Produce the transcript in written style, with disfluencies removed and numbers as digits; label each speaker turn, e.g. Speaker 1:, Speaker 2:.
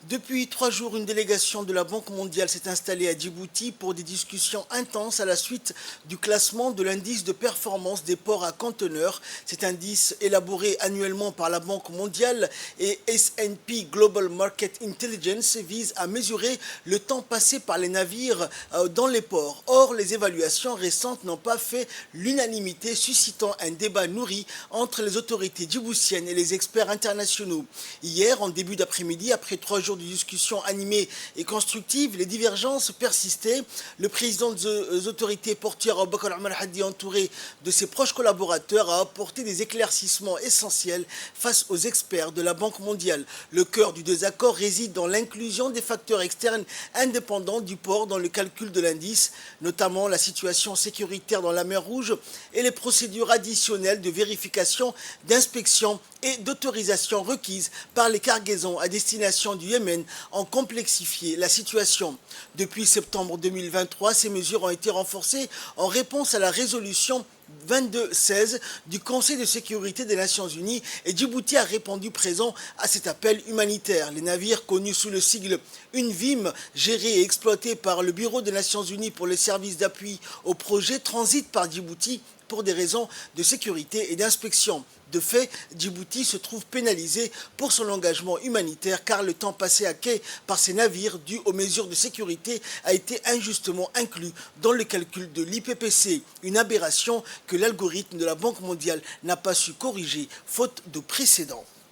Speaker 1: Depuis 3 jours, une délégation de la Banque mondiale s'est installée à Djibouti pour des discussions intenses à la suite du classement de l'indice de performance des ports à conteneurs. Cet indice, élaboré annuellement par la Banque mondiale et S&P Global Market Intelligence, vise à mesurer le temps passé par les navires dans les ports. Or, les évaluations récentes n'ont pas fait l'unanimité, suscitant un débat nourri entre les autorités djiboutiennes et les experts internationaux. Hier, en début d'après-midi, après 3 jours de discussions animées et constructives, les divergences persistaient. Le président des autorités portuaires, Aboubakar Omar Hadi, entouré de ses proches collaborateurs, a apporté des éclaircissements essentiels face aux experts de la Banque mondiale. Le cœur du désaccord réside dans l'inclusion des facteurs externes indépendants du port dans le calcul de l'indice, notamment la situation sécuritaire dans la mer Rouge et les procédures additionnelles de vérification, d'inspection et d'autorisation requises par les cargaisons à destination du Yémen ont complexifié la situation. Depuis septembre 2023, ces mesures ont été renforcées en réponse à la résolution 2216 du Conseil de sécurité des Nations Unies et Djibouti a répondu présent à cet appel humanitaire. Les navires connus sous le sigle UNVIM, gérés et exploités par le Bureau des Nations Unies pour les services d'appui au projet, transitent par Djibouti pour des raisons de sécurité et d'inspection. De fait, Djibouti se trouve pénalisé pour son engagement humanitaire car le temps passé à quai par ces navires dû aux mesures de sécurité a été injustement inclus dans le calcul de l'IPPC, une aberration que l'algorithme de la Banque mondiale n'a pas su corriger faute de précédent.